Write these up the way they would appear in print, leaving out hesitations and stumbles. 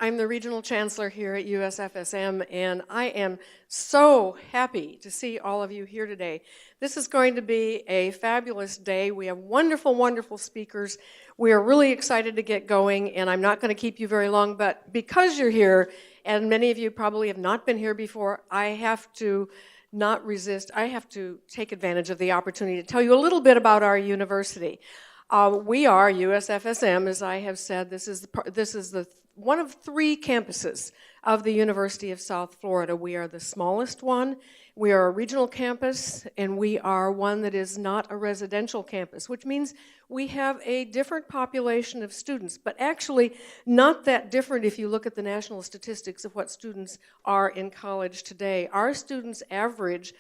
I'm the Regional Chancellor here at USFSM, and I am so happy to see all of you here today. This is going to be a fabulous day. We have wonderful, wonderful speakers. We are really excited to get going, and I'm not going to keep you very long, but because you're here, and many of you probably have not been here before, I have to not resist. I have to take advantage of the opportunity to tell you a little bit about our university. We are USFSM, as I have said. This is the one of three campuses of the University of South Florida. We are the smallest one. We are a regional campus, and we are one that is not a residential campus, which means we have a different population of students, but actually not that different if you look at the national statistics of what students are in college today. Our students' average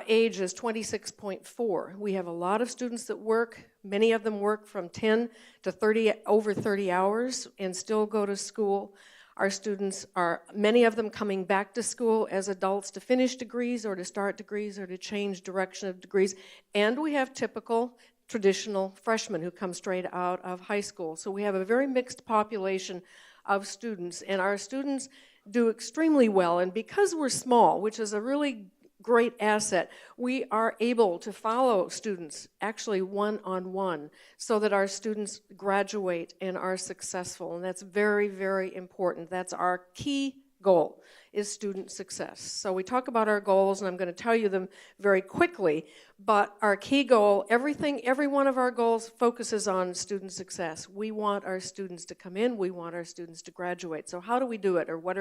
age is 26.4. We have a lot of students that work. Many of them work from 10 to over 30 hours and still go to school. Our students are, many of them coming back to school as adults to finish degrees or to start degrees or to change direction of degrees. And we have typical, traditional freshmen who come straight out of high school. So we have a very mixed population of students, and our students do extremely well. And because we're small, which is a really great asset, we are able to follow students actually one-on-one so that our students graduate and are successful, and that's very, very important. That's our key goal, is student success. So we talk about our goals, and I'm going to tell you them very quickly, but our key goal, every one of our goals focuses on student success. We want our students to come in, we want our students to graduate. So how do we do it, or what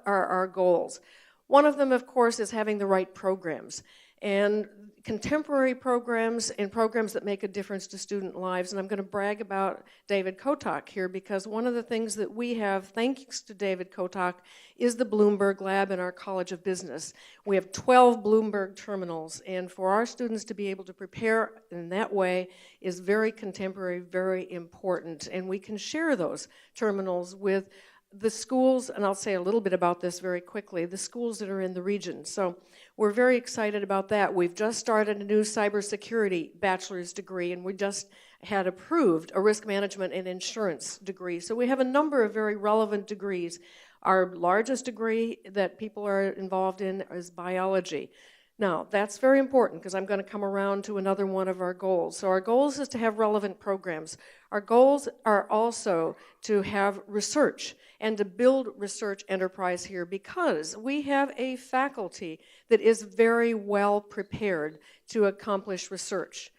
are our goals? One of them, of course, is having the right programs, and contemporary programs and programs that make a difference to student lives. And I'm going to brag about David Kotak here, because one of the things that we have, thanks to David Kotak, is the Bloomberg Lab in our College of Business. We have 12 Bloomberg terminals, and for our students to be able to prepare in that way is very contemporary, very important. And we can share those terminals with the schools, and I'll say a little bit about this very quickly, the schools that are in the region. So we're very excited about that. We've just started a new cybersecurity bachelor's degree, and we just had approved a risk management and insurance degree. So we have a number of very relevant degrees. Our largest degree that people are involved in is biology. Now, that's very important, because I'm going to come around to another one of our goals. So our goals is to have relevant programs. Our goals are also to have research and to build research enterprise here, because we have a faculty that is very well prepared to accomplish research.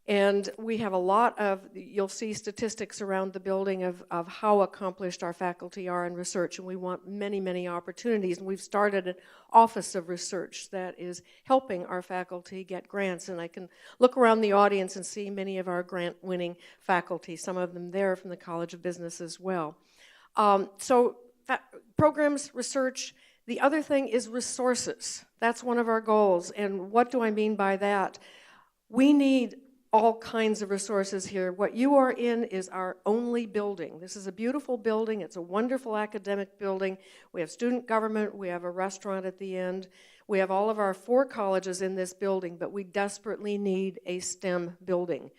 And we have a lot of, you'll see statistics around the building of how accomplished our faculty are in research, and we want many, many opportunities. And we've started an office of research that is helping our faculty get grants. And I can look around the audience and see many of our grant-winning faculty, some of them there from the College of Business as well. Programs, research. The other thing is resources. That's one of our goals. And what do I mean by that? We need all kinds of resources here. What you are in is our only building. This is a beautiful building. It's a wonderful academic building. We have student government. We have a restaurant at the end. We have all of our 4 colleges in this building, but we desperately need a STEM building.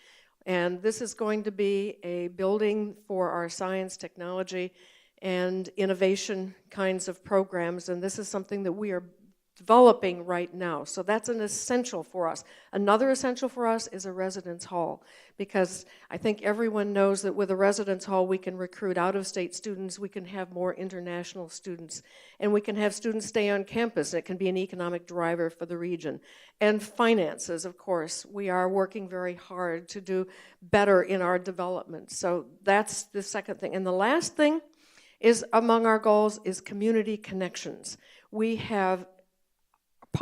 And this is going to be a building for our science, technology, and innovation kinds of programs. And this is something that we are developing right now. So that's an essential for us. Another essential for us is a residence hall, because I think everyone knows that with a residence hall we can recruit out-of-state students, we can have more international students, and we can have students stay on campus. It can be an economic driver for the region. And finances, of course. We are working very hard to do better in our development. So that's the second thing. And the last thing is, among our goals, is community connections. We have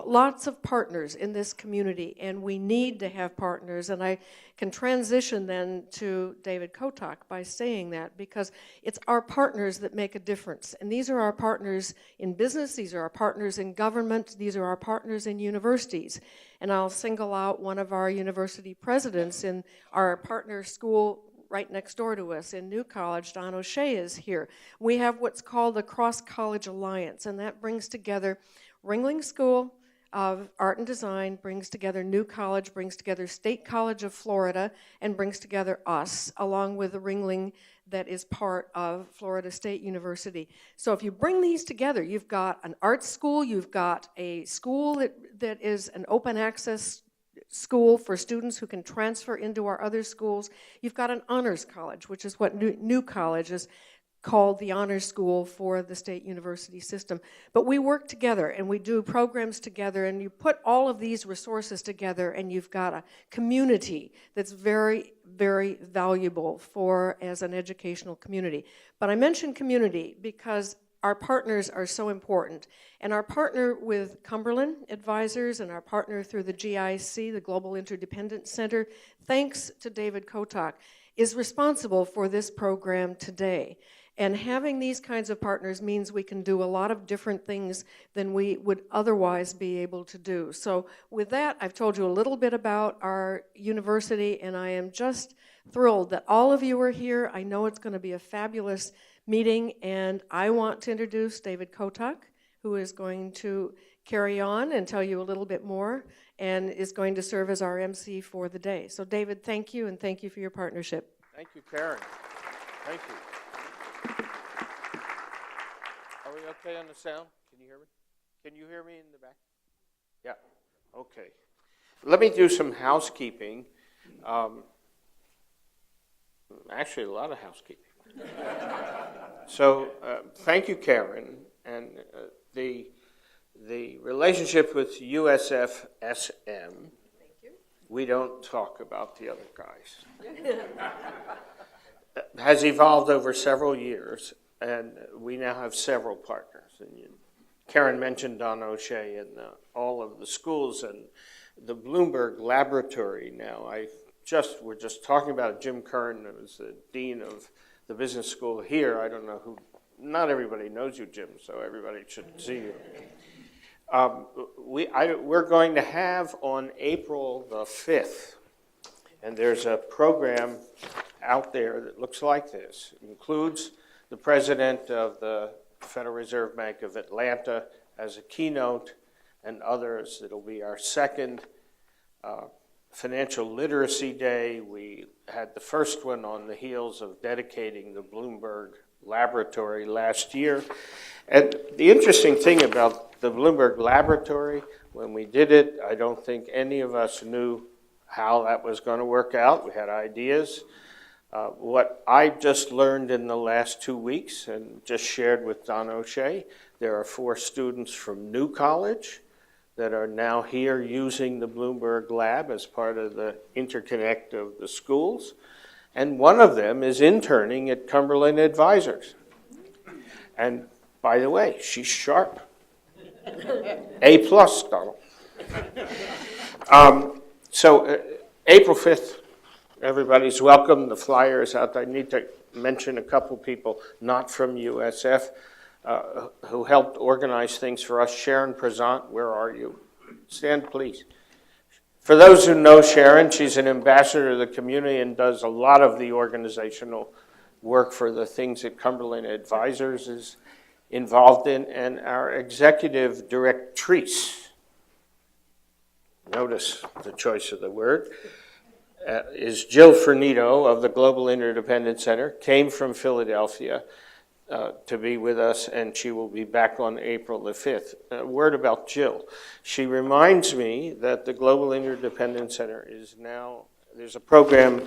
lots of partners in this community, and we need to have partners. And I can transition then to David Kotak by saying that, because it's our partners that make a difference. And these are our partners in business, these are our partners in government, these are our partners in universities. And I'll single out one of our university presidents in our partner school right next door to us in New College. Don O'Shea is here. We have what's called the Cross College Alliance, and that brings together Ringling School, of Art and Design brings together New College, brings together State College of Florida, and brings together us, along with the Ringling that is part of Florida State University. So if you bring these together, you've got an art school, you've got a school that is an open access school for students who can transfer into our other schools. You've got an honors college, which is what New College is called, the honors school for the state university system. But we work together and we do programs together, and you put all of these resources together and you've got a community that's very, very valuable for as an educational community. But I mention community because our partners are so important. And our partner with Cumberland Advisors and our partner through the GIC, the Global Interdependence Center, thanks to David Kotak, is responsible for this program today. And having these kinds of partners means we can do a lot of different things than we would otherwise be able to do. So with that, I've told you a little bit about our university, and I am just thrilled that all of you are here. I know it's going to be a fabulous meeting, and I want to introduce David Kotak, who is going to carry on and tell you a little bit more and is going to serve as our MC for the day. So David, thank you, and thank you for your partnership. Thank you, Karen. Thank you. Are we okay on the sound? Can you hear me? Can you hear me in the back? Yeah, okay. Let me do some housekeeping. Actually, a lot of housekeeping. So, thank you, Karen. And the relationship with USF SM, we don't talk about the other guys, has evolved over several years, and we now have several partners. And Karen mentioned Don O'Shea and all of the schools and the Bloomberg Laboratory now. We're just talking about Jim Kern, who was the dean of the business school here. I don't know who, not everybody knows you, Jim, so everybody should see you. We're going to have on April the 5th, and there's a program out there that looks like this. It includes the president of the Federal Reserve Bank of Atlanta as a keynote and others. It'll be our second Financial Literacy Day. We had the first one on the heels of dedicating the Bloomberg Laboratory last year. And the interesting thing about the Bloomberg Laboratory, when we did it, I don't think any of us knew how that was going to work out. We had ideas. What I just learned in the last 2 weeks and just shared with Don O'Shea, there are 4 students from New College that are now here using the Bloomberg Lab as part of the interconnect of the schools. And one of them is interning at Cumberland Advisors. And by the way, she's sharp. A+, Donald. So April 5th, everybody's welcome. The flyer is out. I need to mention a couple people not from USF who helped organize things for us. Sharon Prezant, where are you? Stand, please. For those who know Sharon, she's an ambassador to the community and does a lot of the organizational work for the things that Cumberland Advisors is involved in. And our executive directrice, notice the choice of the word, is Jill Fernito of the Global Interdependence Center, came from Philadelphia to be with us, and she will be back on April the 5th. A word about Jill. She reminds me that the Global Interdependence Center is now, there's a program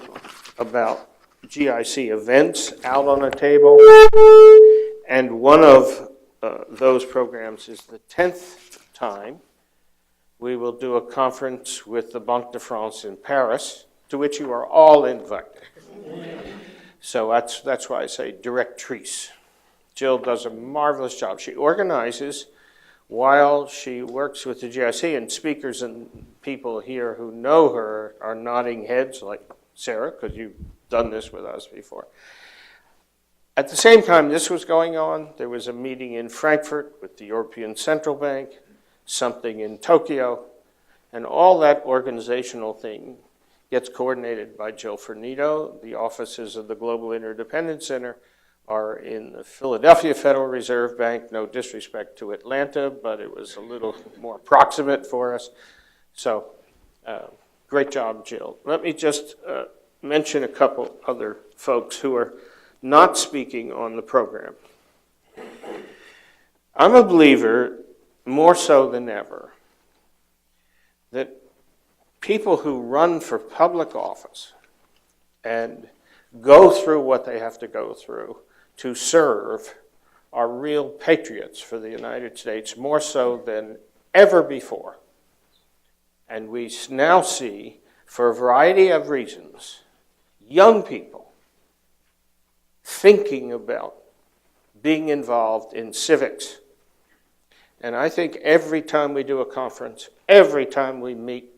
about GIC events out on a table, and one of those programs is the 10th time we will do a conference with the Banque de France in Paris, to which you are all invited. So that's why I say directrice. Jill does a marvelous job. She organizes while she works with the GIC, and speakers and people here who know her are nodding heads like Sarah, because you've done this with us before. At the same time this was going on, there was a meeting in Frankfurt with the European Central Bank, something in Tokyo, and all that organizational thing gets coordinated by Jill Fernito. The offices of the Global Interdependence Center are in the Philadelphia Federal Reserve Bank. No disrespect to Atlanta, but it was a little more approximate for us. So great job, Jill. Let me just mention a couple other folks who are not speaking on the program. I'm a believer, more so than ever, that people who run for public office and go through what they have to go through to serve are real patriots for the United States, more so than ever before. And we now see, for a variety of reasons, young people thinking about being involved in civics. And I think every time we do a conference, every time we meet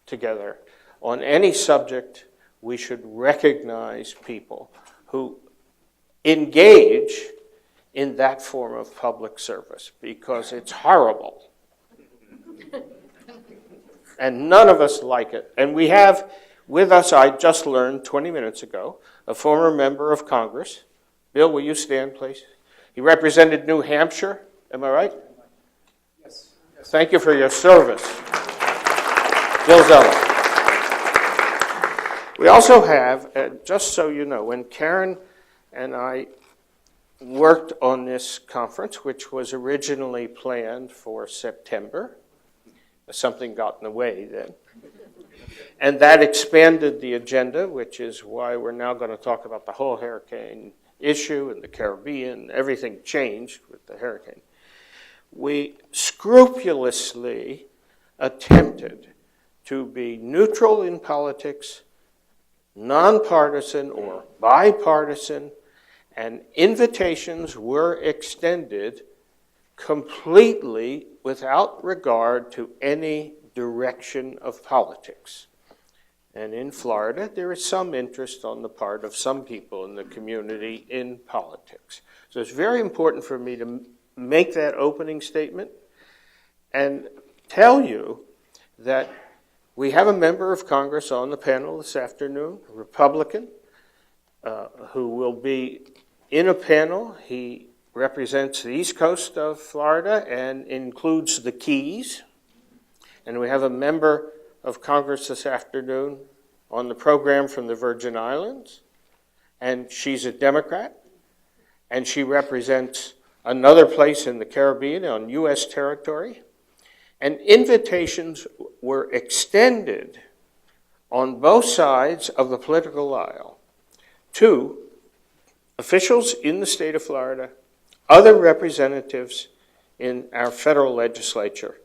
together on any subject, we should recognize people who engage in that form of public service, because it's horrible. And none of us like it. And we have with us, I just learned 20 minutes ago, a former member of Congress. Bill, will you stand, please? He represented New Hampshire, am I right? Yes. Thank you for your service. Bill Zeller. We also have, just so you know, when Karen and I worked on this conference, which was originally planned for September, something got in the way then, and that expanded the agenda, which is why we're now going to talk about the whole hurricane issue in the Caribbean. Everything changed with the hurricane. We scrupulously attempted to be neutral in politics, nonpartisan or bipartisan, and invitations were extended completely without regard to any direction of politics. And in Florida, there is some interest on the part of some people in the community in politics. So it's very important for me to make that opening statement and tell you that we have a member of Congress on the panel this afternoon, a Republican, who will be in a panel. He represents the east coast of Florida and includes the Keys. And we have a member of Congress this afternoon on the program from the Virgin Islands. And she's a Democrat. And she represents another place in the Caribbean on U.S. territory. And invitations were extended on both sides of the political aisle to officials in the state of Florida, other representatives in our federal legislature.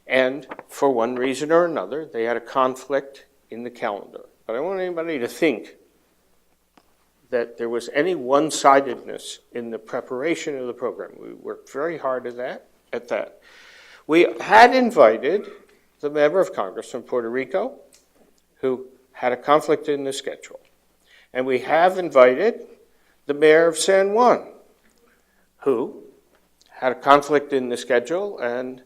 And for one reason or another, they had a conflict in the calendar. But I don't want anybody to think that there was any one-sidedness in the preparation of the program. We worked very hard at that. We had invited the member of Congress from Puerto Rico, who had a conflict in the schedule. And we have invited the mayor of San Juan, who had a conflict in the schedule. And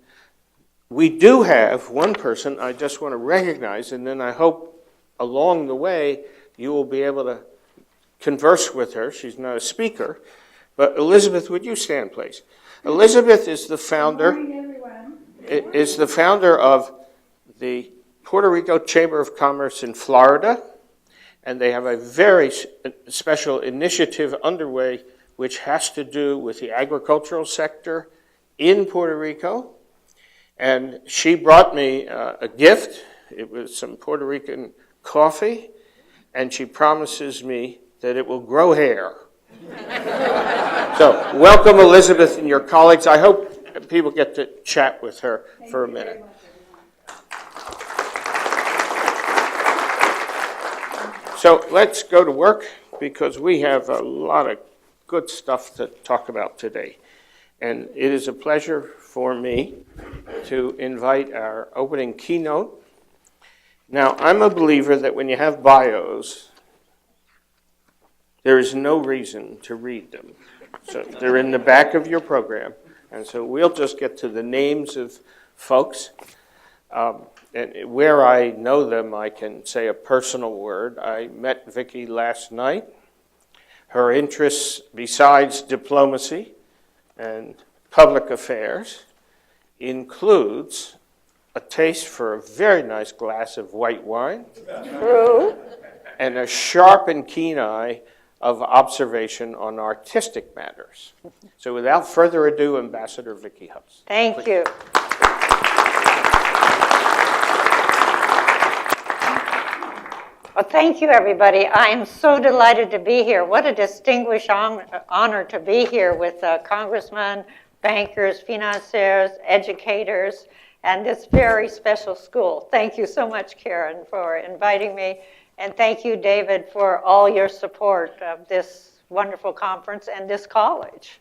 we do have one person I just want to recognize, and then I hope along the way you will be able to converse with her. She's not a speaker. But Elizabeth, would you stand, please? Elizabeth is the founder. Good morning, everyone. Is the founder of the Puerto Rico Chamber of Commerce in Florida, and they have a very special initiative underway which has to do with the agricultural sector in Puerto Rico. And she brought me a gift. It was some Puerto Rican coffee, and she promises me that it will grow hair. So welcome, Elizabeth, and your colleagues. I hope people get to chat with her for a minute. So let's go to work, because we have a lot of good stuff to talk about today. And it is a pleasure for me to invite our opening keynote. Now, I'm a believer that when you have bios, there is no reason to read them. So they're in the back of your program. And so we'll just get to the names of folks. And where I know them, I can say a personal word. I met Vicki last night. Her interests, besides diplomacy and public affairs, includes a taste for a very nice glass of white wine. True. And a sharp and keen eye of observation on artistic matters. So without further ado, Ambassador Vicki Huddleston. Thank you. Well, thank you, everybody. I am so delighted to be here. What a distinguished honor to be here with congressmen, bankers, financiers, educators, and this very special school. Thank you so much, Karen, for inviting me. And thank you, David, for all your support of this wonderful conference and this college.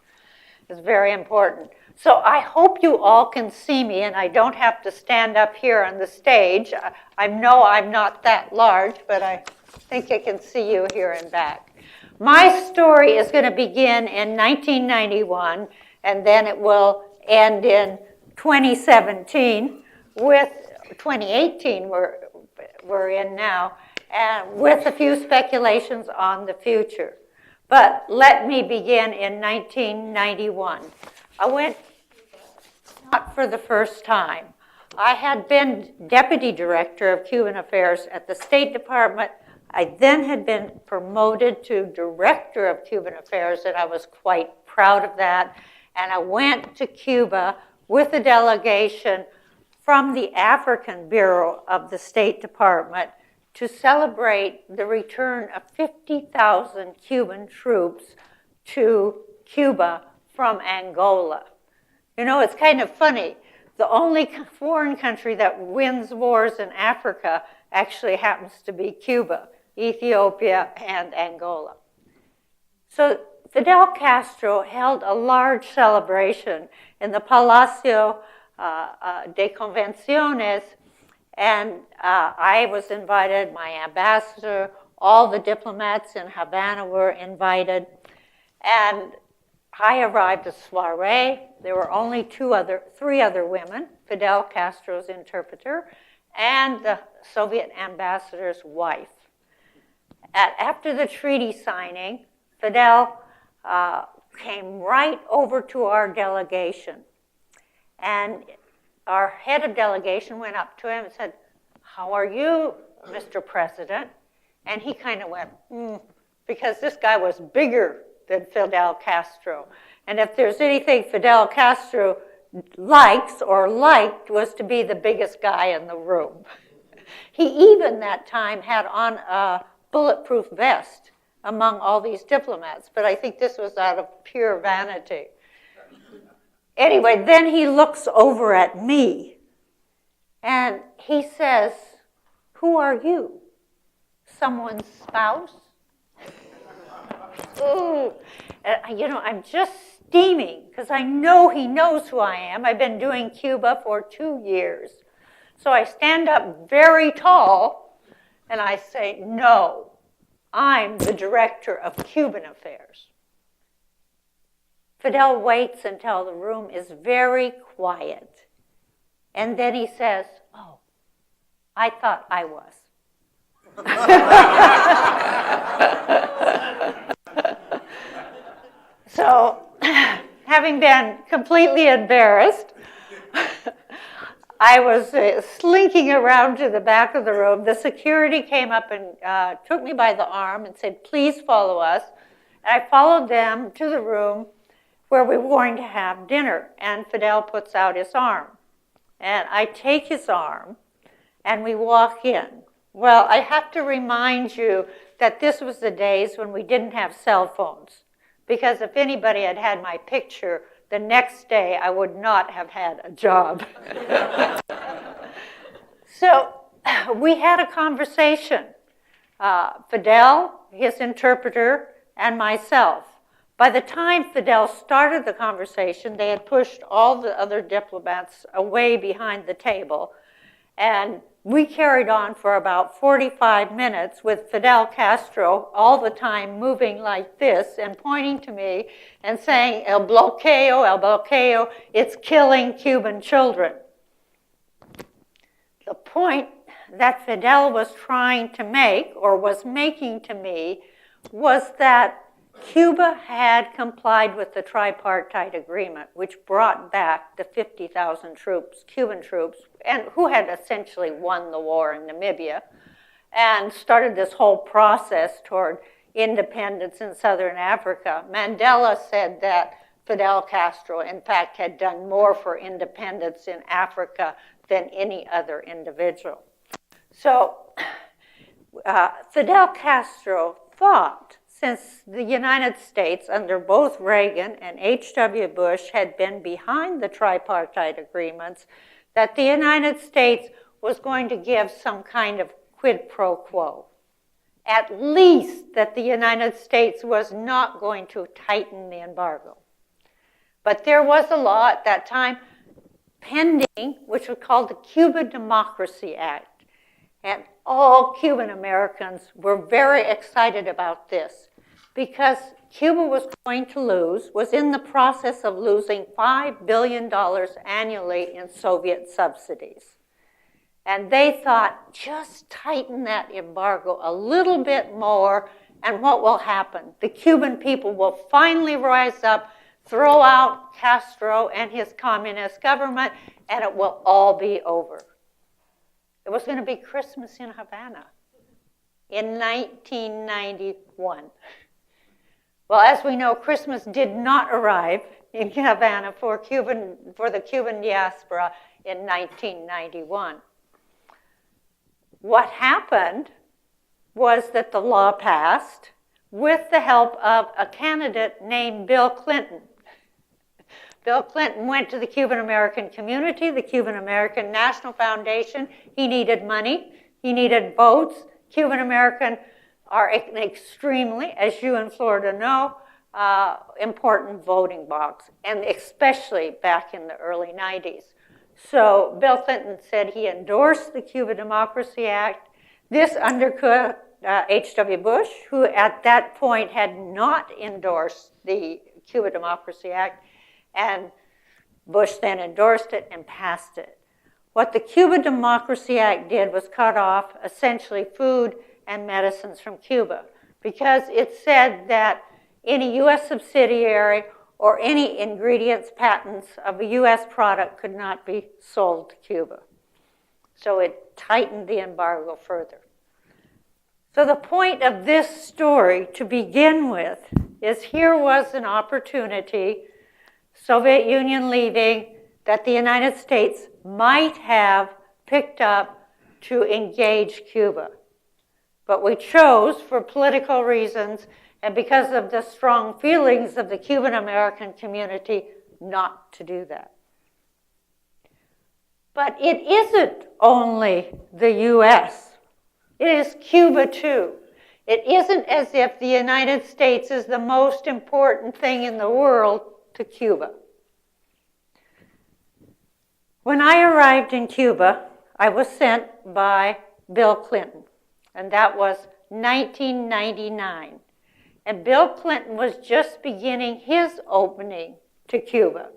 It's very important. So I hope you all can see me and I don't have to stand up here on the stage. I know I'm not that large, but I think I can see you here and back. My story is going to begin in 1991, and then it will end in 2017 with 2018 we're in now, and with a few speculations on the future. But let me begin in 1991. I went not for the first time. I had been Deputy Director of Cuban Affairs at the State Department. I then had been promoted to Director of Cuban Affairs, and I was quite proud of that. And I went to Cuba with a delegation from the African Bureau of the State Department to celebrate the return of 50,000 Cuban troops to Cuba from Angola. You know, it's kind of funny. The only foreign country that wins wars in Africa actually happens to be Cuba, Ethiopia, and Angola. So Fidel Castro held a large celebration in the Palacio de Convenciones, and I was invited, my ambassador, all the diplomats in Havana were invited, and I arrived at soiree. There were only three other women, Fidel Castro's interpreter, and the Soviet ambassador's wife. After the treaty signing, Fidel came right over to our delegation. And our head of delegation went up to him and said, "How are you, Mr. President?" And he kind of went, because this guy was bigger than Fidel Castro. And if there's anything Fidel Castro liked was to be the biggest guy in the room. He even that time had on a bulletproof vest among all these diplomats, but I think this was out of pure vanity. Anyway, then he looks over at me and he says, "Who are you? Someone's spouse?" Ooh. You know, I'm just steaming because I know he knows who I am. I've been doing Cuba for 2 years. So I stand up very tall and I say, "No, I'm the Director of Cuban Affairs." Fidel waits until the room is very quiet. And then he says, "Oh, I thought I was." So, having been completely embarrassed, I was slinking around to the back of the room. The security came up and took me by the arm and said, "Please follow us." And I followed them to the room where we were going to have dinner. And Fidel puts out his arm. And I take his arm and we walk in. Well, I have to remind you that this was the days when we didn't have cell phones. Because if anybody had had my picture, the next day I would not have had a job. So we had a conversation. Fidel, his interpreter, and myself. By the time Fidel started the conversation, they had pushed all the other diplomats away behind the table. And we carried on for about 45 minutes with Fidel Castro all the time moving like this and pointing to me and saying, el bloqueo, it's killing Cuban children. The point that Fidel was trying to make, or was making to me, was that Cuba had complied with the tripartite agreement, which brought back the 50,000 troops, Cuban troops, and who had essentially won the war in Namibia, and started this whole process toward independence in southern Africa. Mandela said that Fidel Castro, in fact, had done more for independence in Africa than any other individual. So Fidel Castro thought, since the United States, under both Reagan and H.W. Bush, had been behind the tripartite agreements, that the United States was going to give some kind of quid pro quo. At least that the United States was not going to tighten the embargo. But there was a law at that time pending, which was called the Cuba Democracy Act. And all Cuban Americans were very excited about this because Cuba was going to lose, was in the process of losing $5 billion annually in Soviet subsidies. And they thought, just tighten that embargo a little bit more, and what will happen? The Cuban people will finally rise up, throw out Castro and his communist government, and it will all be over. It was going to be Christmas in Havana in 1991. Well, as we know, Christmas did not arrive in Havana for the Cuban diaspora in 1991. What happened was that the law passed with the help of a candidate named Bill Clinton. Bill Clinton went to the Cuban American community, the Cuban American National Foundation. He needed money. He needed votes. Cuban American are extremely, as you in Florida know, important voting blocs, and especially back in the early 90s. So Bill Clinton said he endorsed the Cuba Democracy Act. This undercut H.W. Bush, who at that point had not endorsed the Cuba Democracy Act, and Bush then endorsed it and passed it. What the Cuba Democracy Act did was cut off essentially food and medicines from Cuba because it said that any U.S. subsidiary or any ingredients patents of a U.S. product could not be sold to Cuba. So it tightened the embargo further. So the point of this story to begin with is here was an opportunity, Soviet Union leaving, that the United States might have picked up to engage Cuba. But we chose, for political reasons and because of the strong feelings of the Cuban American community, not to do that. But it isn't only the U.S. It is Cuba, too. It isn't as if the United States is the most important thing in the world to Cuba. When I arrived in Cuba, I was sent by Bill Clinton, and that was 1999. And Bill Clinton was just beginning his opening to Cuba.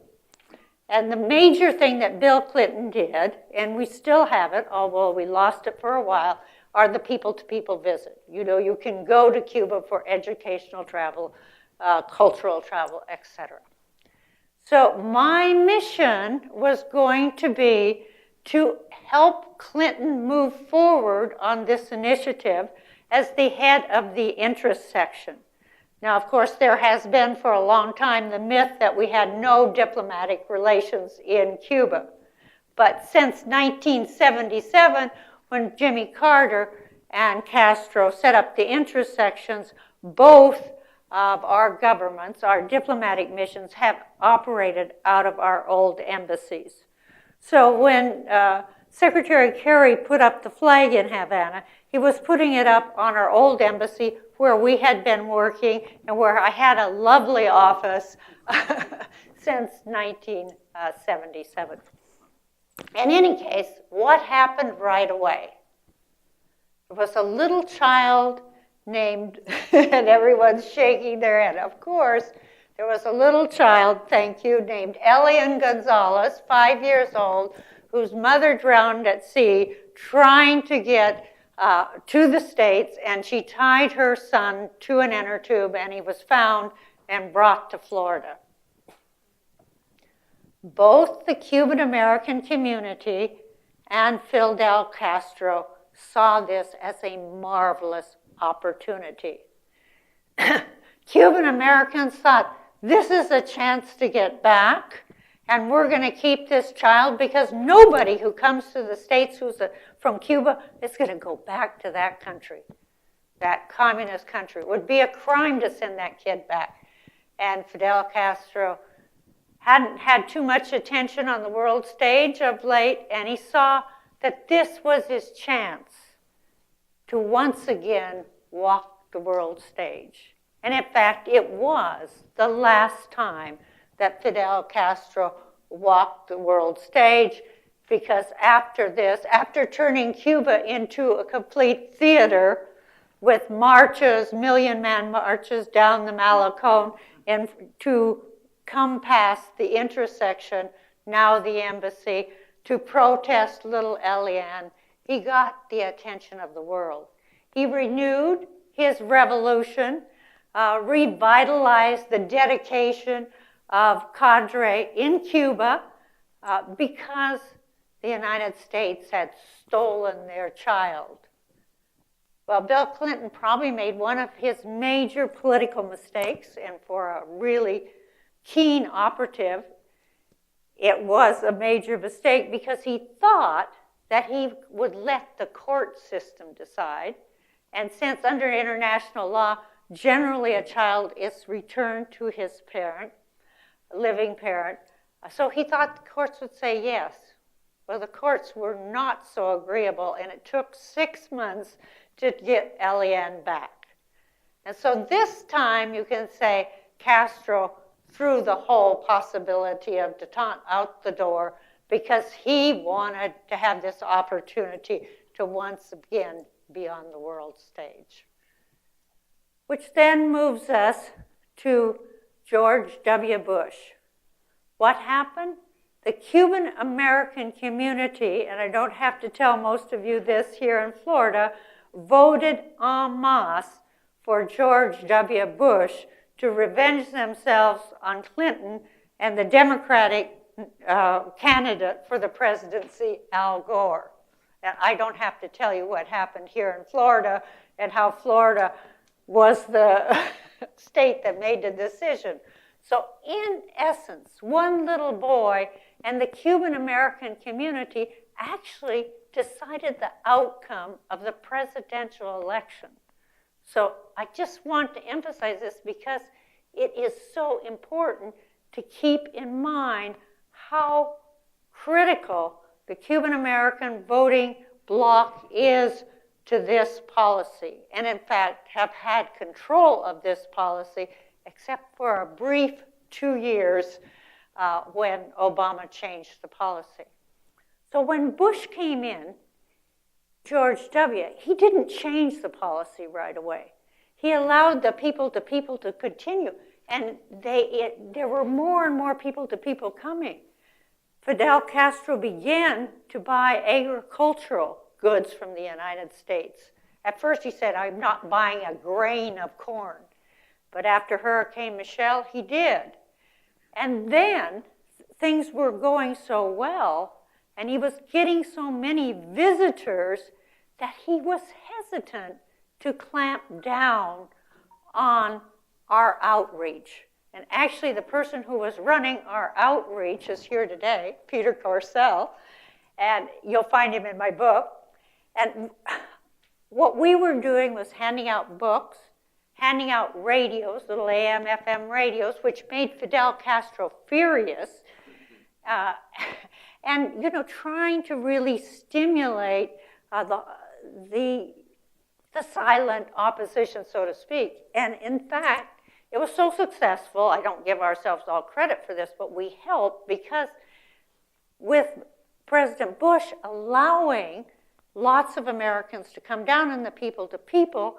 And the major thing that Bill Clinton did, and we still have it, although we lost it for a while, are the people-to-people visit. You know, you can go to Cuba for educational travel, cultural travel, etc. So my mission was going to be to help Clinton move forward on this initiative as the head of the interest section. Now, of course, there has been for a long time the myth that we had no diplomatic relations in Cuba. But since 1977, when Jimmy Carter and Castro set up the interest sections, both of our governments, our diplomatic missions, have operated out of our old embassies. So when Secretary Kerry put up the flag in Havana, he was putting it up on our old embassy where we had been working and where I had a lovely office since 1977. In any case, what happened right away? There was a little child named, and everyone's shaking their head, of course, there was a little child, thank you, named Elian Gonzalez, 5 years old, whose mother drowned at sea trying to get to the States, and she tied her son to an inner tube, and he was found and brought to Florida. Both the Cuban American community and Fidel Castro saw this as a marvelous opportunity. Cuban Americans thought, this is a chance to get back, and we're going to keep this child because nobody who comes to the States who's from Cuba is going to go back to that country, that communist country. It would be a crime to send that kid back. And Fidel Castro hadn't had too much attention on the world stage of late, and he saw that this was his chance to once again walk the world stage. And in fact, it was the last time that Fidel Castro walked the world stage, because after this, after turning Cuba into a complete theater with marches, million-man marches down the Malecón, and to come past the intersection, now the embassy, to protest little Eliane, he got the attention of the world. He renewed his revolution, revitalized the dedication of cadre in Cuba because the United States had stolen their child. Well, Bill Clinton probably made one of his major political mistakes, and for a really keen operative, it was a major mistake because he thought that he would let the court system decide. And since under international law, generally a child is returned to his parent, living parent, so he thought the courts would say yes. Well, the courts were not so agreeable, and it took 6 months to get Eliane back. And so this time you can say Castro threw the whole possibility of detente out the door because he wanted to have this opportunity to once again be on the world stage. Which then moves us to George W. Bush. What happened? The Cuban American community, and I don't have to tell most of you this here in Florida, voted en masse for George W. Bush to revenge themselves on Clinton and the Democratic candidate for the presidency, Al Gore. And I don't have to tell you what happened here in Florida and how Florida was the state that made the decision. So in essence, one little boy and the Cuban American community actually decided the outcome of the presidential election. So I just want to emphasize this because it is so important to keep in mind how critical the Cuban American voting bloc is to this policy, and in fact have had control of this policy except for a brief 2 years when Obama changed the policy. So when Bush came in, George W., he didn't change the policy right away. He allowed the people-to-people to continue, and there were more and more people-to-people coming. Fidel Castro began to buy agricultural goods from the United States. At first he said, I'm not buying a grain of corn. But after Hurricane Michelle, he did. And then things were going so well, and he was getting so many visitors that he was hesitant to clamp down on our outreach. And actually, the person who was running our outreach is here today, Peter Corcel, and you'll find him in my book. And what we were doing was handing out books, handing out radios, little AM, FM radios, which made Fidel Castro furious, and trying to really stimulate the silent opposition, so to speak. And in fact, it was so successful. I don't give ourselves all credit for this, but we helped because with President Bush allowing lots of Americans to come down and the people-to-people,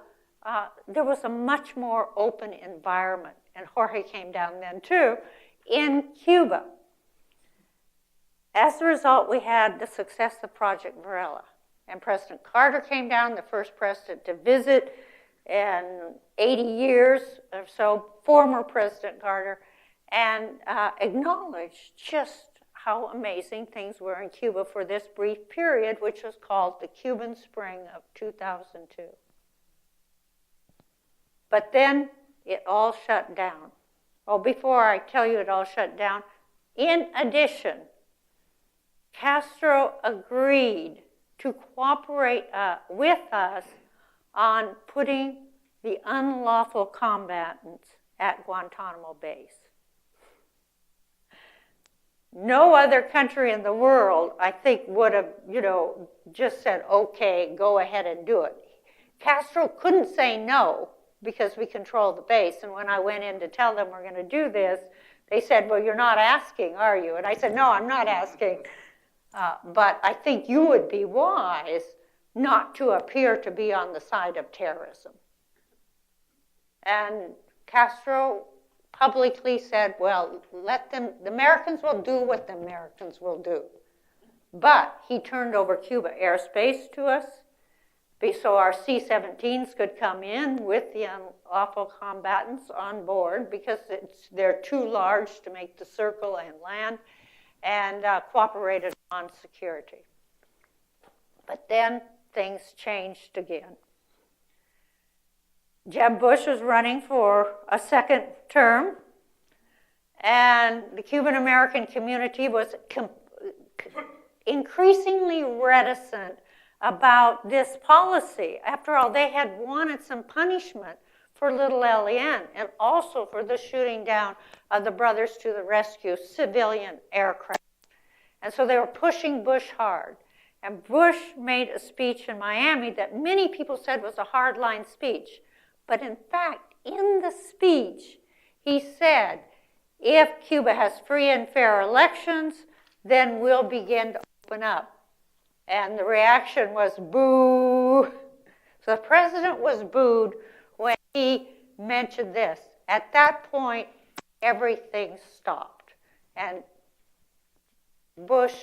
there was a much more open environment. And Jorge came down then too, in Cuba. As a result, we had the success of Project Varela. And President Carter came down, the first president to visit in 80 years or so, former President Carter, and acknowledged just how amazing things were in Cuba for this brief period, which was called the Cuban Spring of 2002. But then it all shut down. Oh, before I tell you it all shut down, in addition, Castro agreed to cooperate with us on putting the unlawful combatants at Guantanamo base. No other country in the world, I think, would have, just said, okay, go ahead and do it. Castro couldn't say no because we control the base. And when I went in to tell them we're going to do this, they said, well, you're not asking, are you? And I said, no, I'm not asking. But I think you would be wise not to appear to be on the side of terrorism. And Castro publicly said, well, let them, the Americans will do what the Americans will do. But he turned over Cuba airspace to us so our C-17s could come in with the unlawful combatants on board because they're too large to make the circle and land, and cooperated on security. But then things changed again. Jeb Bush was running for a second term, and the Cuban American community was increasingly reticent about this policy. After all, they had wanted some punishment for Little Len and also for the shooting down of the Brothers to the Rescue civilian aircraft. And so they were pushing Bush hard. And Bush made a speech in Miami that many people said was a hardline speech. But in fact, in the speech, he said, if Cuba has free and fair elections, then we'll begin to open up. And the reaction was boo. So the president was booed when he mentioned this. At that point, everything stopped. And Bush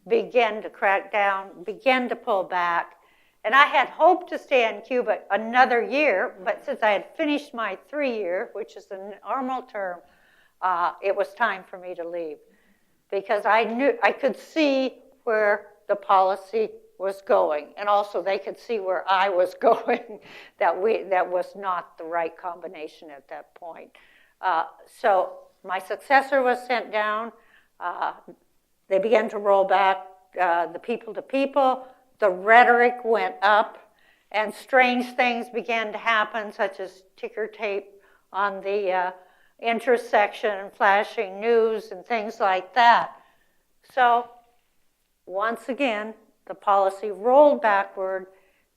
began to crack down, began to pull back. And I had hoped to stay in Cuba another year, but since I had finished my 3-year, which is the normal term, it was time for me to leave. Because I knew I could see where the policy was going, and also they could see where I was going, that was not the right combination at that point. So my successor was sent down. They began to roll back the people to people. The rhetoric went up, and strange things began to happen, such as ticker tape on the intersection and flashing news and things like that. So once again, the policy rolled backward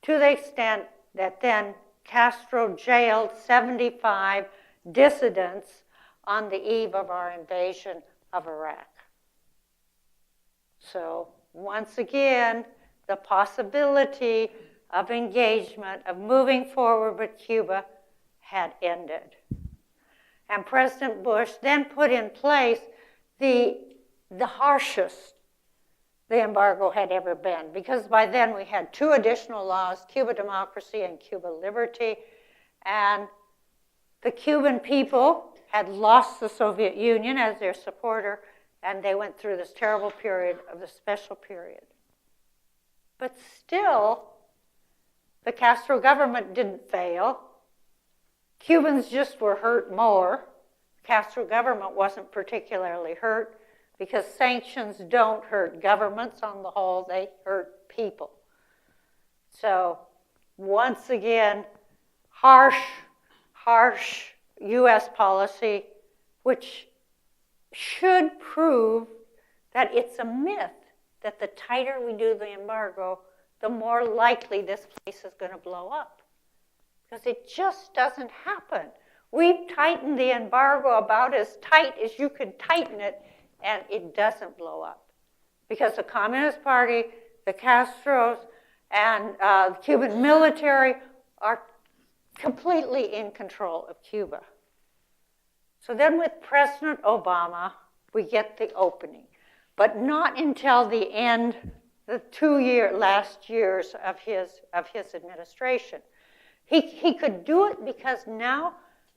to the extent that then Castro jailed 75 dissidents on the eve of our invasion of Iraq. So once again, the possibility of engagement, of moving forward with Cuba had ended. And President Bush then put in place the harshest the embargo had ever been, because by then we had 2 additional laws, Cuba Democracy and Cuba Liberty, and the Cuban people had lost the Soviet Union as their supporter, and they went through this terrible period of the special period. But still, the Castro government didn't fail. Cubans just were hurt more. The Castro government wasn't particularly hurt, because sanctions don't hurt governments on the whole, they hurt people. So once again, harsh U.S. policy, which should prove that it's a myth that the tighter we do the embargo, the more likely this place is going to blow up. Because it just doesn't happen. We've tightened the embargo about as tight as you could tighten it, and it doesn't blow up. Because the Communist Party, the Castros, and the Cuban military are completely in control of Cuba. So then with President Obama, we get the opening. But not until the end the last years of his administration. He could do it because now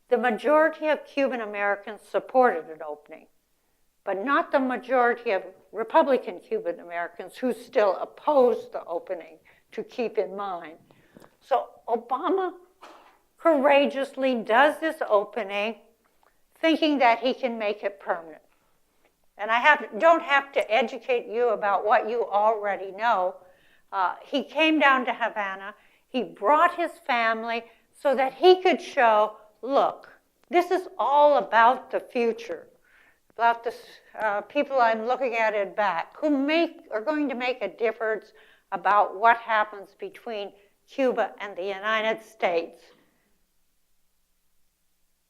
the majority of Cuban Americans supported an opening, but not the majority of Republican Cuban Americans who still opposed the opening, to keep in mind. So Obama courageously does this opening, thinking that he can make it permanent. And I don't have to educate you about what you already know. He came down to Havana. He brought his family so that he could show, look, this is all about the future, about the people I'm looking at it back, who are going to make a difference about what happens between Cuba and the United States.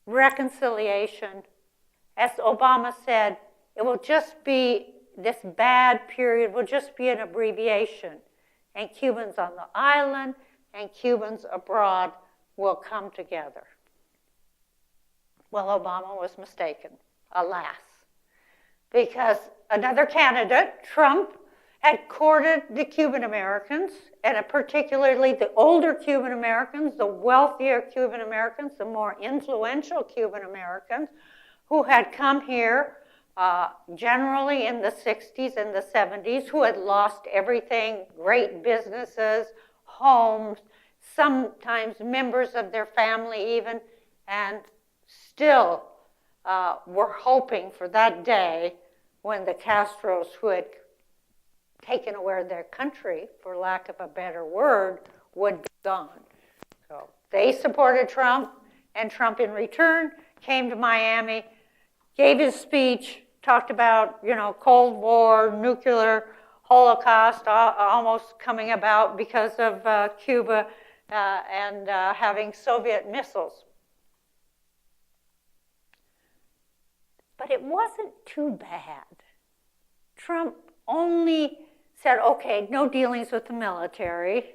Reconciliation, as Obama said, it will just be, this bad period will just be an abbreviation, and Cubans on the island and Cubans abroad will come together. Well, Obama was mistaken, alas, because another candidate, Trump, had courted the Cuban Americans, and particularly the older Cuban Americans, the wealthier Cuban Americans, the more influential Cuban Americans, who had come here generally in the 60s and the 70s, who had lost everything, great businesses, homes, sometimes members of their family even, and still were hoping for that day when the Castros, who had taken away their country, for lack of a better word, would be gone. So they supported Trump, and Trump in return came to Miami, gave his speech, talked about, Cold War, nuclear holocaust almost coming about because of Cuba and having Soviet missiles. But it wasn't too bad. Trump only said, okay, no dealings with the military,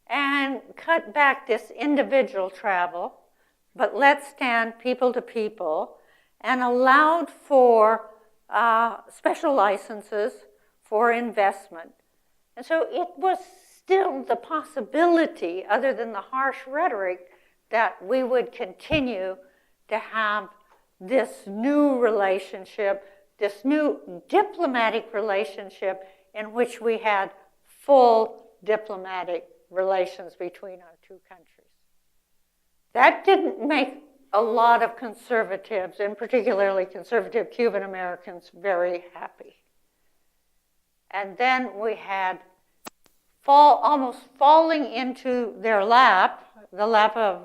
and cut back this individual travel, but let's stand people to people, and allowed for special licenses for investment. And so it was still the possibility, other than the harsh rhetoric, that we would continue to have this new relationship, this new diplomatic relationship in which we had full diplomatic relations between our two countries. That didn't make a lot of conservatives, and particularly conservative Cuban Americans, very happy. And then we had almost falling into their lap, the lap of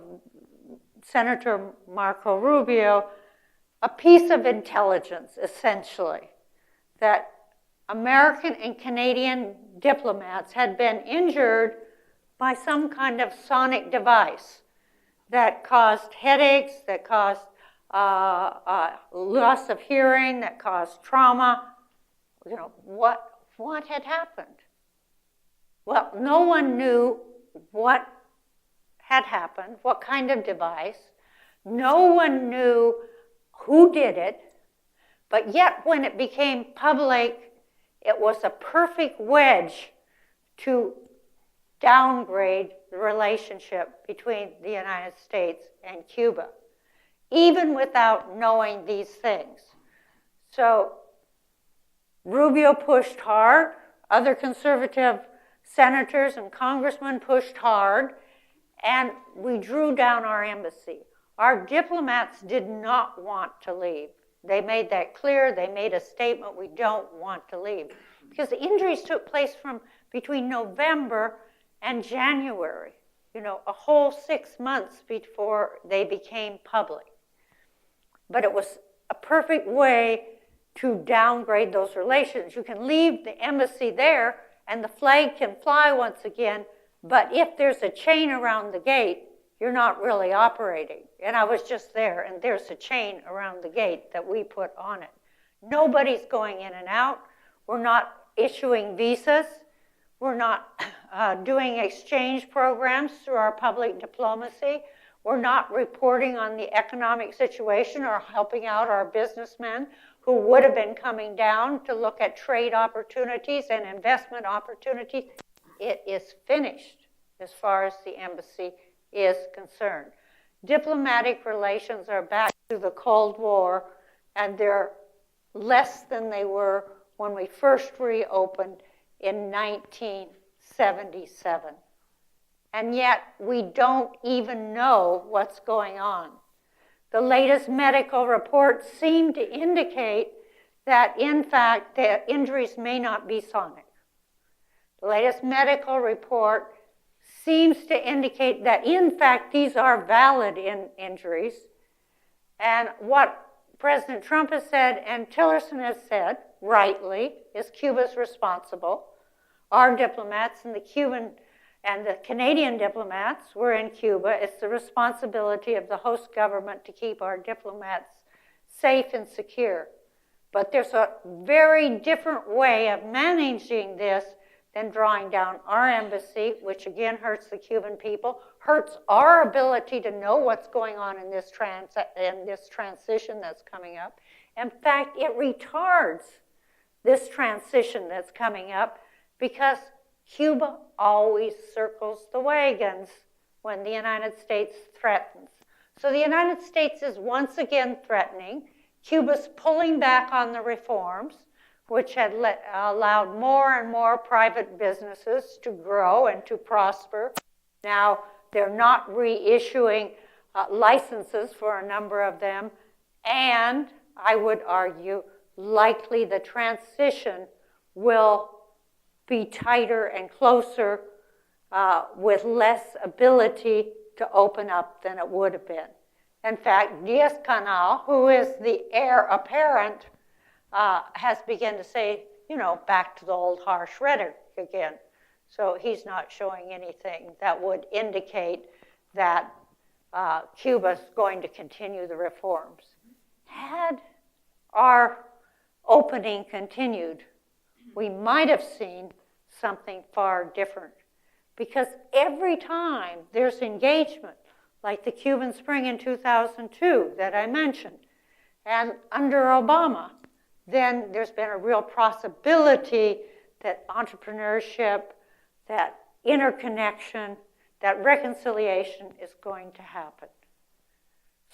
Senator Marco Rubio, a piece of intelligence, essentially, that American and Canadian diplomats had been injured by some kind of sonic device that caused headaches, that caused loss of hearing, that caused trauma. What had happened? Well, no one knew what had happened, what kind of device. No one knew who did it, but yet when it became public, it was a perfect wedge to downgrade the relationship between the United States and Cuba, even without knowing these things. So Rubio pushed hard, other conservative senators and congressmen pushed hard, and we drew down our embassy. Our diplomats did not want to leave. They made that clear. They made a statement, we don't want to leave. Because the injuries took place from between November and January, a whole 6 months before they became public. But it was a perfect way to downgrade those relations. You can leave the embassy there and the flag can fly once again, but if there's a chain around the gate, you're not really operating. And I was just there, and there's a chain around the gate that we put on it. Nobody's going in and out. We're not issuing visas. We're not doing exchange programs through our public diplomacy. We're not reporting on the economic situation or helping out our businessmen who who would have been coming down to look at trade opportunities and investment opportunities. It is finished as far as the embassy is concerned. Diplomatic relations are back to the Cold War, and they're less than they were when we first reopened in 1977. And yet, we don't even know what's going on. The latest medical reports seem to indicate that, in fact, the injuries may not be sonic. The latest medical report seems to indicate that, in fact, these are valid injuries. And what President Trump has said and Tillerson has said, rightly, is Cuba's responsible. Our diplomats and the Cuban and the Canadian diplomats were in Cuba. It's the responsibility of the host government to keep our diplomats safe and secure. But there's a very different way of managing this than drawing down our embassy, which again hurts the Cuban people, hurts our ability to know what's going on in this transition that's coming up. In fact, it retards this transition that's coming up because Cuba always circles the wagons when the United States threatens. So the United States is once again threatening. Cuba's pulling back on the reforms, which had allowed more and more private businesses to grow and to prosper. Now, they're not reissuing licenses for a number of them, and I would argue likely the transition will be tighter and closer with less ability to open up than it would have been. In fact, Diaz-Canel, who is the heir apparent, has begun to say, back to the old harsh rhetoric again. So he's not showing anything that would indicate that Cuba's going to continue the reforms. Had our opening continued, we might have seen something far different. Because every time there's engagement, like the Cuban Spring in 2002 that I mentioned, and under Obama, then there's been a real possibility that entrepreneurship, that interconnection, that reconciliation is going to happen.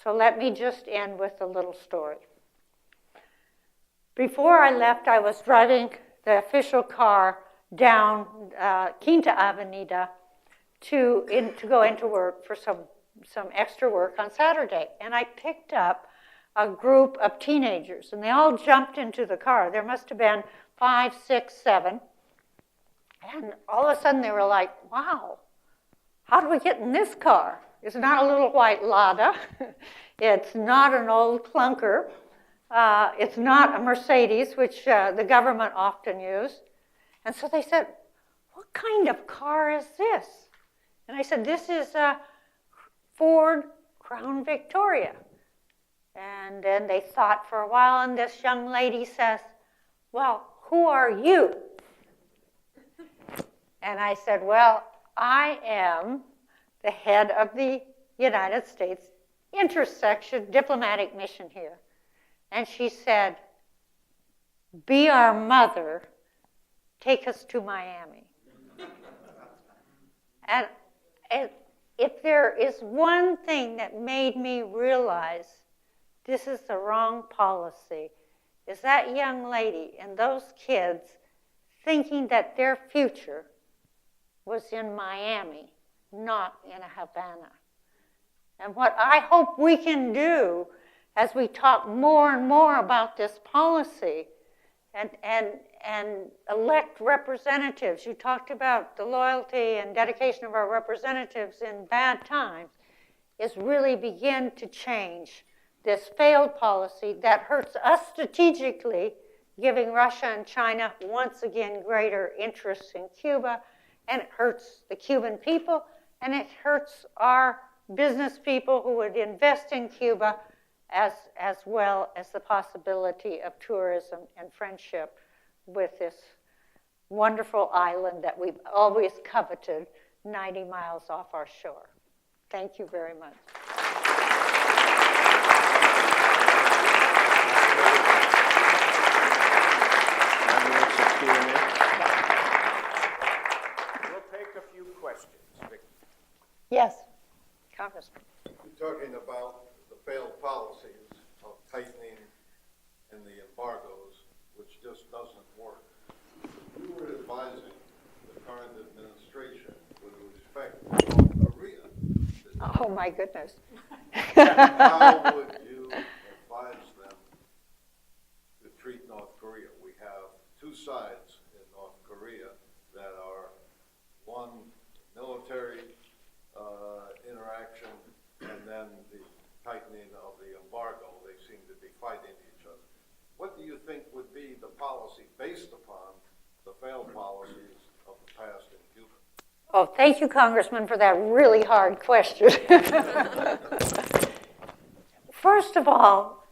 So let me just end with a little story. Before I left, I was driving the official car down Quinta Avenida to go into work for some extra work on Saturday. And I picked up a group of teenagers, and they all jumped into the car. There must have been 5, 6, 7. And all of a sudden they were like, wow, how do we get in this car? It's not a little white Lada. It's not an old clunker. It's not a Mercedes, which the government often used. And so they said, what kind of car is this? And I said, this is a Ford Crown Victoria. And then they thought for a while, and this young lady says, well, who are you? And I said, well, I am the head of the United States intersection diplomatic mission here. And she said, be our mother, take us to Miami. And if there is one thing that made me realize this is the wrong policy, is that young lady and those kids thinking that their future was in Miami, not in Havana. And what I hope we can do as we talk more and more about this policy and elect representatives. You talked about the loyalty and dedication of our representatives in bad times, is really begin to change this failed policy that hurts us strategically, giving Russia and China once again greater interests in Cuba, and it hurts the Cuban people, and it hurts our business people who would invest in Cuba, as well as the possibility of tourism and friendship with this wonderful island that we've always coveted 90 miles off our shore. Thank you very much. to you, ma'am. We'll take a few questions. Vicki. Yes, Congressman. You're talking about the failed policies of tightening and the embargoes, which just doesn't work. You were advising the current administration with respect to North Korea. Oh, my goodness. How would you advise them to treat North Korea? We have two sides in North Korea that are one military interaction and then the tightening of the embargo. They seem to be fighting each other. What do you think would be the policy based upon the failed policies of the past in Cuba? Oh, thank you, Congressman, for that really hard question. First of all,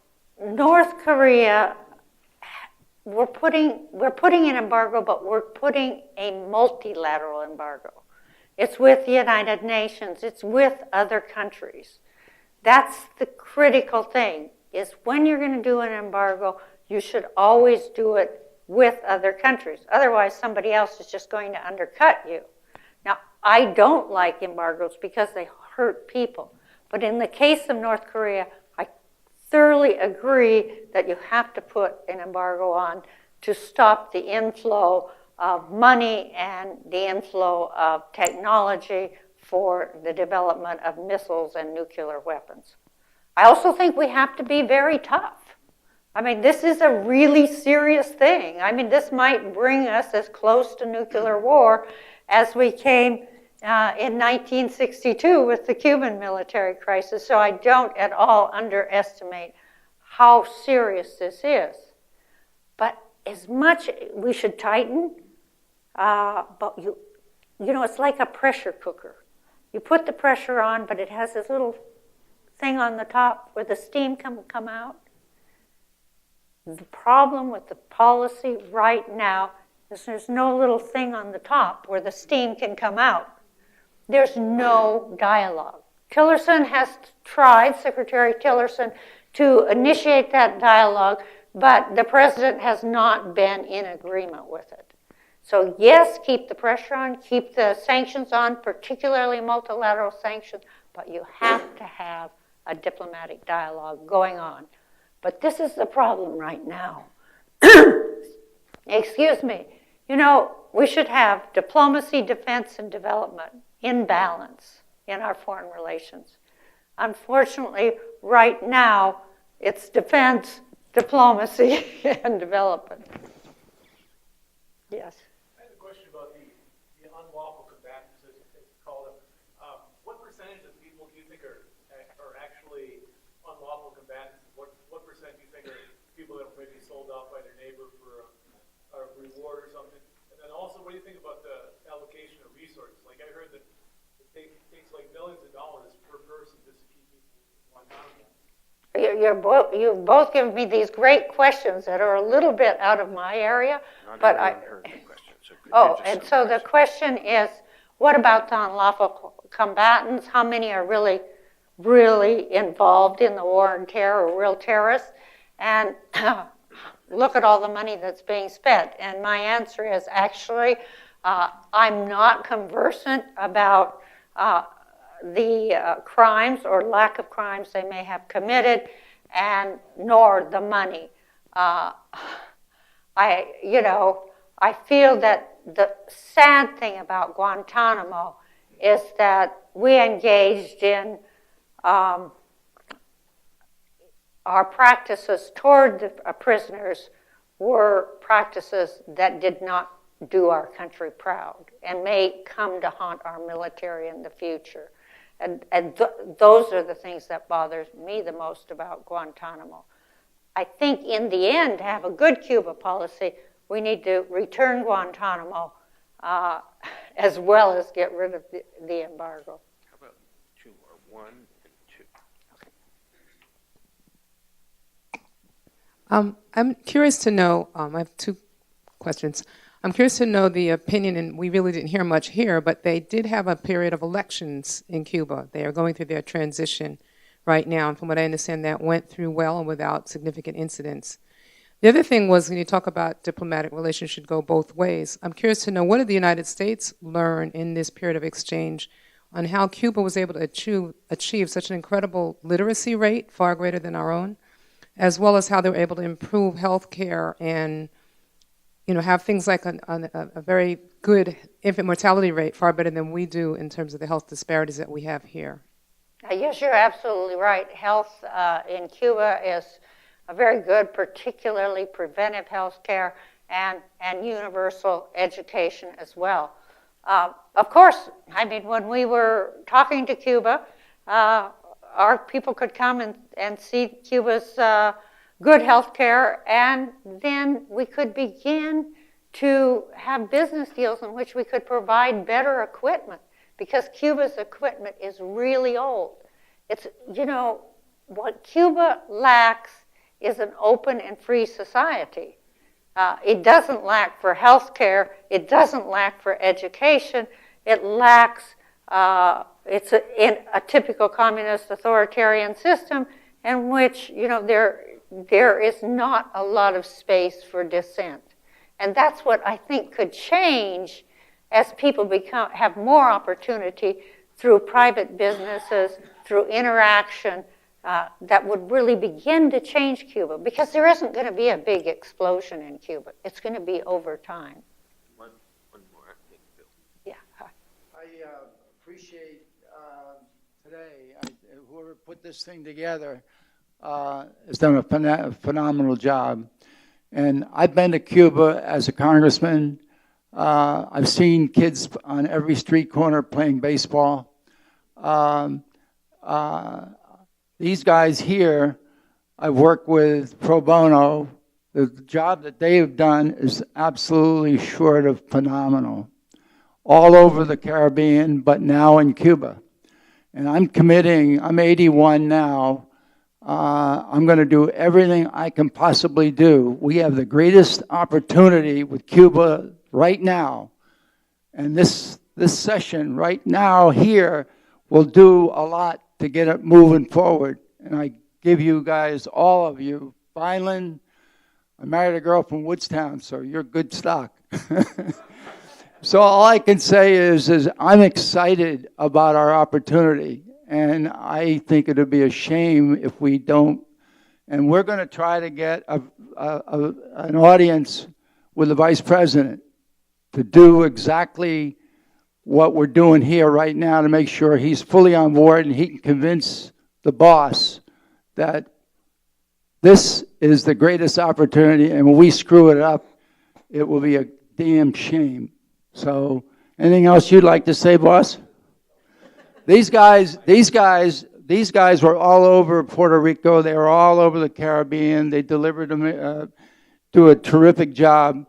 North Korea, we're putting an embargo, but we're putting a multilateral embargo. It's with the United Nations. It's with other countries. That's the critical thing, is when you're going to do an embargo, you should always do it with other countries. Otherwise, somebody else is just going to undercut you. Now, I don't like embargoes because they hurt people. But in the case of North Korea, I thoroughly agree that you have to put an embargo on to stop the inflow of money and the inflow of technology for the development of missiles and nuclear weapons. I also think we have to be very tough. I mean, this is a really serious thing. I mean, this might bring us as close to nuclear war as we came in 1962 with the Cuban military crisis. So I don't at all underestimate how serious this is. But as much, we should tighten, but you know, it's like a pressure cooker. You put the pressure on, but it has this little thing on the top where the steam can come out. The problem with the policy right now is there's no little thing on the top where the steam can come out. There's no dialogue. Tillerson has tried, Secretary Tillerson, to initiate that dialogue, but the president has not been in agreement with it. So yes, keep the pressure on, keep the sanctions on, particularly multilateral sanctions, but you have to have a diplomatic dialogue going on. But this is the problem right now. Excuse me. You know, we should have diplomacy, defense, and development in balance in our foreign relations. Unfortunately, right now, it's defense, diplomacy, and development. Yes. I have a question about the unlawful combatants, as you call them. What percentage of people do you think are actually unlawful combatants? What percent do you think are people that were maybe sold off by their neighbor for a reward or something? And then also, what do you think about the allocation of resources? Like I heard that it takes like millions of dollars per person just to keep people in Guantanamo. You've both given me these great questions that are a little bit out of my area. Not but everyone heard the question, so could you Oh, just and so the summarize? question is, what about the unlawful combatants? How many are really, really involved in the war on terror, or real terrorists? And look at all the money that's being spent. And my answer is actually, I'm not conversant about the crimes or lack of crimes they may have committed, and nor the money. I feel that the sad thing about Guantanamo is that we engaged in our practices toward the prisoners were practices that did not do our country proud and may come to haunt our military in the future. And those are the things that bothers me the most about Guantanamo. I think in the end, to have a good Cuba policy, we need to return Guantanamo as well as get rid of the embargo. How about two, or one and two? I'm curious to know, I have two questions. I'm curious to know the opinion, and we really didn't hear much here, but they did have a period of elections in Cuba. They are going through their transition right now, and from what I understand, that went through well and without significant incidents. The other thing was when you talk about diplomatic relations should go both ways. I'm curious to know, what did the United States learn in this period of exchange on how Cuba was able to achieve such an incredible literacy rate, far greater than our own, as well as how they were able to improve health care and have things like a very good infant mortality rate, far better than we do in terms of the health disparities that we have here. Yes, you're absolutely right. Health in Cuba is very good, particularly preventive health care and universal education as well. Of course, I mean, when we were talking to Cuba, our people could come and see Cuba's good health care, and then we could begin to have business deals in which we could provide better equipment, because Cuba's equipment is really old. It's, what Cuba lacks is an open and free society. It doesn't lack for health care. It doesn't lack for education. It lacks, it's in a typical communist authoritarian system in which, there is not a lot of space for dissent. And that's what I think could change as people have more opportunity through private businesses, through interaction, that would really begin to change Cuba, because there isn't going to be a big explosion in Cuba. It's going to be over time. One more, I think, Bill. Yeah. I appreciate today, whoever put this thing together has done a phenomenal job. And I've been to Cuba as a congressman. I've seen kids on every street corner playing baseball. These guys here, I've worked with pro bono. The job that they have done is absolutely short of phenomenal. All over the Caribbean, but now in Cuba. And I'm 81 now. I'm going to do everything I can possibly do. We have the greatest opportunity with Cuba right now. And this session right now here will do a lot to get it moving forward. And I give you guys, all of you, Vineland, I married a girl from Woodstown, so you're good stock. So all I can say is I'm excited about our opportunity. And I think it would be a shame if we don't. And we're going to try to get an audience with the vice president to do exactly what we're doing here right now, to make sure he's fully on board and he can convince the boss that this is the greatest opportunity, and when we screw it up, it will be a damn shame. So, anything else you'd like to say, boss? These guys were all over Puerto Rico. They were all over the Caribbean. They delivered them, do a terrific job.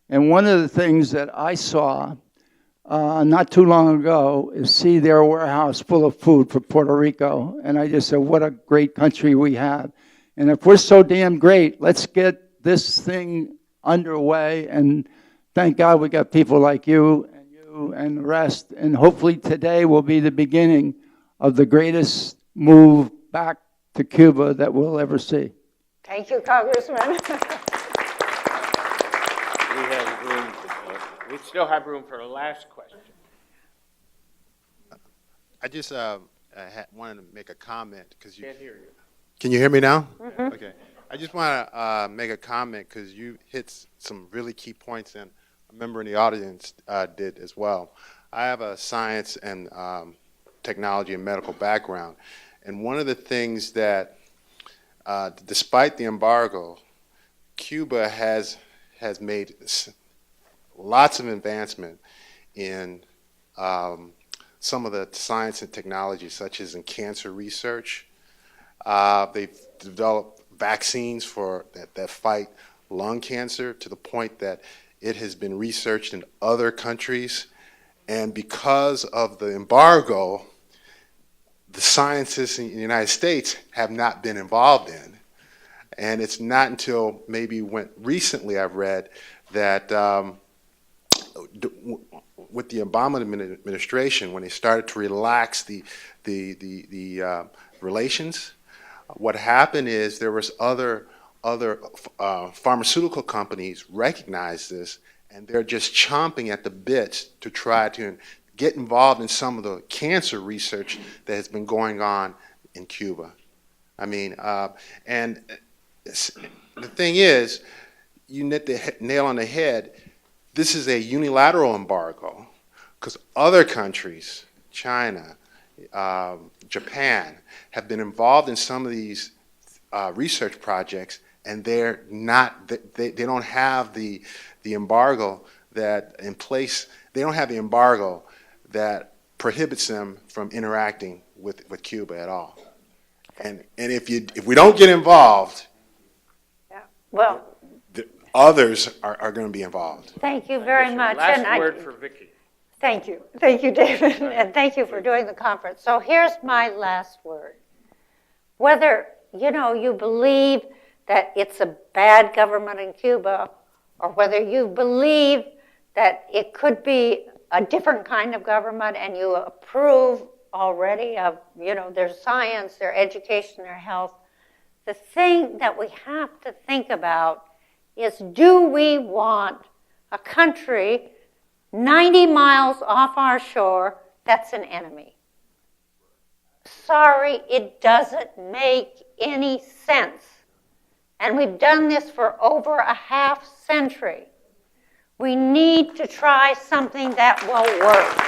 And one of the things that I saw not too long ago is see their warehouse full of food for Puerto Rico. And I just said, what a great country we have. And if we're so damn great, let's get this thing underway. And thank God we got people like you and the rest. And hopefully today will be the beginning of the greatest move back to Cuba that we'll ever see. Thank you, Congressman. We still have room for a last question. I just wanted to make a comment because you Can't hear you. Can you hear me now? Mm-hmm. Okay. I just want to make a comment because you hit some really key points, and a member in the audience did as well. I have a science and technology and medical background, and one of the things that, despite the embargo, Cuba has made lots of advancement in some of the science and technology, such as in cancer research. They've developed vaccines that fight lung cancer to the point that it has been researched in other countries. And because of the embargo, the scientists in the United States have not been involved in. And it's not until maybe recently I've read that with the Obama administration, when they started to relax the relations, what happened is there was other other pharmaceutical companies recognize this, and they're just chomping at the bits to try to get involved in some of the cancer research that has been going on in Cuba. I mean, and the thing is, you hit the nail on the head. This is a unilateral embargo because other countries, China, Japan, have been involved in some of these research projects, and they're not. They don't have the embargo that in place. They don't have the embargo that prohibits them from interacting with Cuba at all. And if we don't get involved, Yeah. Well, others are going to be involved. thank you very much. Last word for Vicki. Thank you. Thank you, David, and thank you for doing the conference. So here's my last word. Whether, you believe that it's a bad government in Cuba, or whether you believe that it could be a different kind of government and you approve already of, their science, their education, their health, the thing that we have to think about is, do we want a country 90 miles off our shore that's an enemy? Sorry, it doesn't make any sense. And we've done this for over a half century. We need to try something that will work.